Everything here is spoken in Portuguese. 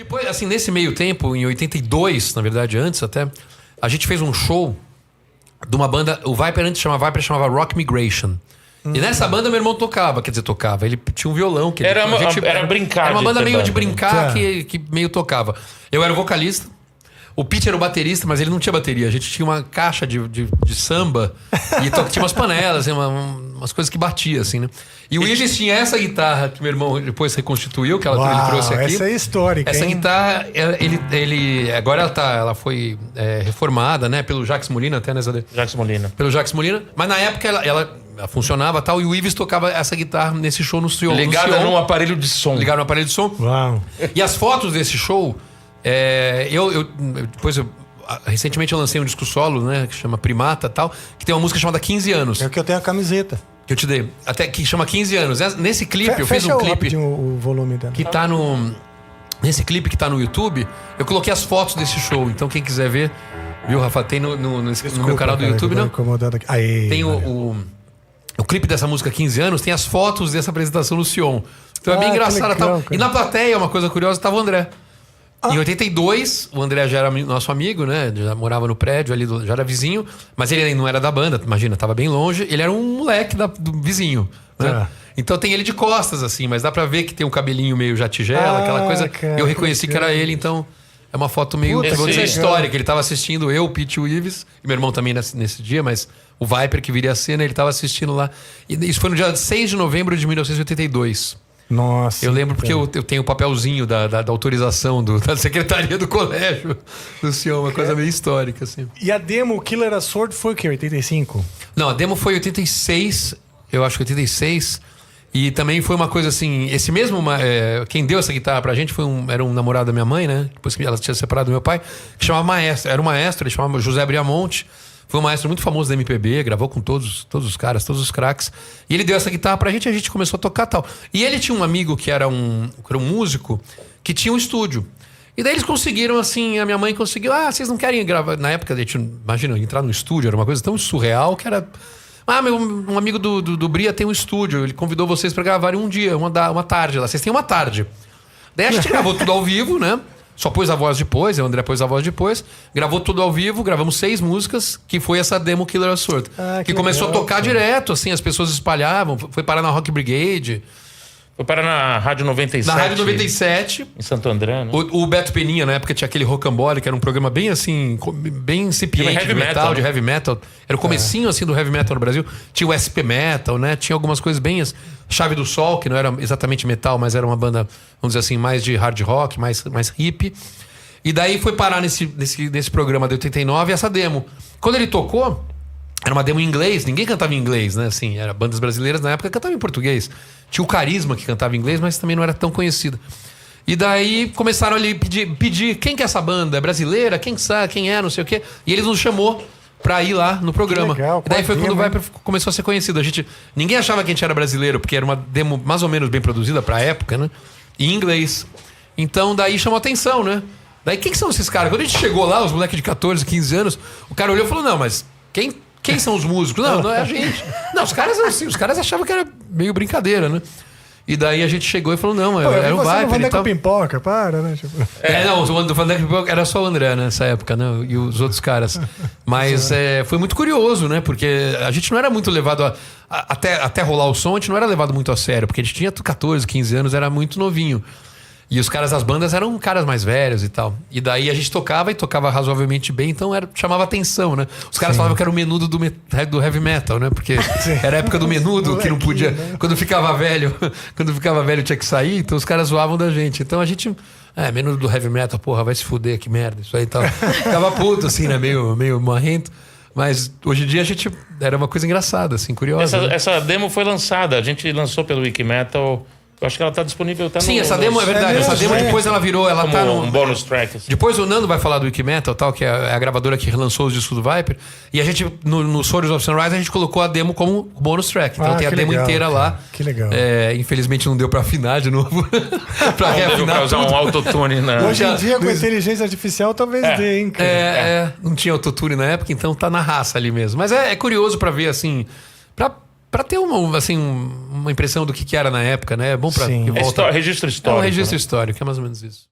Depois, assim, nesse meio tempo, em 82, na verdade, antes até, a gente fez um show de uma banda. O Viper antes chamava Rock Migration. E nessa banda meu irmão tocava, quer dizer, tocava. Ele tinha um violão. Que Era era brincar. Era uma banda meio de brincar Tá. que meio tocava. Eu era o vocalista. O Pete era o baterista, mas ele não tinha bateria. A gente tinha uma caixa de samba e tinha umas panelas, assim, umas coisas que batia, assim, né? E o Ives tinha essa guitarra que meu irmão depois reconstituiu, que ele trouxe aqui. Essa é histórica, Essa hein? guitarra, agora ela foi reformada, né? Pelo Jacques Molina até, né, Zé? Jacques Molina. Pelo Jacques Molina. Mas na época ela funcionava tal, e o Ives tocava essa guitarra nesse show no Sion. Ligada num aparelho de som. Ligado no aparelho de som. Uau. E as fotos desse show, recentemente eu lancei um disco solo, né, que chama Primata e tal, que tem uma música chamada 15 anos. É o que eu tenho a camiseta. Que eu te dei. Até que chama 15 anos. Nesse clipe, eu fiz um clipe rapidinho o volume dela. que tá no. Nesse clipe que tá no YouTube, eu coloquei as fotos desse show. Então quem quiser ver, viu, Rafa? Tem no meu canal do YouTube, não? Aqui. Aí, Tem o clipe dessa música 15 anos, tem as fotos dessa apresentação no Sion. Então é bem engraçado. legal, Tal. cara. E na plateia, uma coisa curiosa, tava o André. Em 82, o André já era nosso amigo, né? Já morava no prédio ali, já era vizinho. Mas ele não era da banda, imagina, tava bem longe. Ele era um moleque do vizinho, né? Então tem ele de costas, assim, mas dá pra ver que tem um cabelinho meio já tigela, aquela coisa. Cara, Eu reconheci que era ele, então é uma foto meio, Puta, vou dizer, que legal. histórica. Ele tava assistindo, eu, o Pete e o Ives, e meu irmão também nesse dia, mas o Viper, que viria a cena, ele tava assistindo lá. E isso foi no dia 6 de novembro de 1982. Nossa. Eu lembro porque eu tenho o papelzinho da autorização da secretaria do colégio do Sion, uma coisa meio histórica, assim. E a demo Killer a Sword foi o quê? 85? Não, a demo foi 86, eu acho que 86. E também foi uma coisa assim, esse mesmo, quem deu essa guitarra pra gente era um namorado da minha mãe, né? Depois que ela tinha separado do meu pai, que chamava Maestro. Era um maestro, ele chamava José Briamonte. Foi um maestro muito famoso da MPB, gravou com todos os caras, todos os craques. E ele deu essa guitarra pra gente e a gente começou a tocar tal. E ele tinha um amigo que era um músico, que tinha um estúdio. E daí eles conseguiram, assim, a minha mãe conseguiu, vocês não querem gravar? Na época, a gente, imagina, entrar no estúdio, era uma coisa tão surreal que era... um amigo do Bria tem um estúdio, ele convidou vocês pra gravarem um dia, uma tarde lá. Vocês têm uma tarde. Daí a gente gravou tudo ao vivo, né? Só pôs a voz depois, o André pôs a voz depois. Gravou tudo ao vivo, gravamos 6 músicas, que foi essa demo Killer of Sword. Que começou legal, a tocar direto, assim, as pessoas espalhavam. Foi parar na Rock Brigade. Foi parar na Rádio 97. Na Rádio 97. Em Santo André, né? O Beto Peninha, na época, tinha aquele Rocambole, que era um programa bem assim, bem incipiente de metal, de heavy metal. Era o comecinho, assim, do heavy metal no Brasil. Tinha o SP Metal, né? Tinha algumas coisas bem... Chave do Sol, que não era exatamente metal, mas era uma banda, vamos dizer assim, mais de hard rock, mais hippie. E daí foi parar nesse programa de 89 essa demo. Quando ele tocou, era uma demo em inglês, ninguém cantava em inglês, né? Assim, era bandas brasileiras na época que cantavam em português. Tinha o Carisma que cantava em inglês, mas também não era tão conhecida. E daí começaram ali pedir quem que é essa banda? É brasileira? Quem sabe? Quem é? Não sei o quê. E eles nos chamou pra ir lá no programa. Legal, e daí foi quando o demo, Viper começou a ser conhecido. Ninguém achava que a gente era brasileiro, porque era uma demo mais ou menos bem produzida pra época, né? Em inglês. Então daí chamou atenção, né? Daí quem são esses caras? Quando a gente chegou lá, os moleques de 14, 15 anos, o cara olhou e falou: não, mas quem são os músicos? Não é a gente. Não, os caras achavam que era meio brincadeira, né? E daí a gente chegou e falou: não, era o Viper e tal. Pipoca, para, né? Tipo... Não, o Vandeco Pipoca era só o André nessa época, né? E os outros caras. Mas foi muito curioso, né? Porque a gente não era muito levado até rolar o som, a gente não era levado muito a sério, porque a gente tinha 14, 15 anos, era muito novinho. E os caras das bandas eram caras mais velhos e tal. E daí a gente tocava razoavelmente bem, então chamava atenção, né? Os caras falavam que era o menudo do heavy metal, né? Porque era a época do menudo, que não podia... Né? Quando ficava velho tinha que sair, então os caras zoavam da gente. Então a gente... menudo do heavy metal, porra, vai se fuder, que merda, isso aí e tal. Ficava puto, assim, né? Meio marrento. Mas hoje em dia a gente... Era uma coisa engraçada, assim, curiosa. Essa demo foi lançada, a gente lançou pelo Wikimetal. Eu acho que ela tá disponível até no... Sim, essa demo é verdade. mesmo, Essa demo é. depois ela virou... Ela como tá no... um bonus track. Assim. Depois o Nando vai falar do Wikimetal, tal, que é a gravadora que lançou os discos do Viper. E a gente, no Swords of Sunrise, a gente colocou a demo como bonus track. Então tem a demo legal, inteira cara. lá. Que legal. Infelizmente não deu pra afinar de novo. Pra reafinar Pra usar tudo. um autotune na... Hoje em dia, com a inteligência artificial, talvez dê, hein, cara? Não tinha autotune na época, então tá na raça ali mesmo. Mas é curioso pra ver, assim... Pra ter uma impressão do que era na época, né? É bom pra Sim. que volta. Registro histórico. É um registro né? histórico, é mais ou menos isso.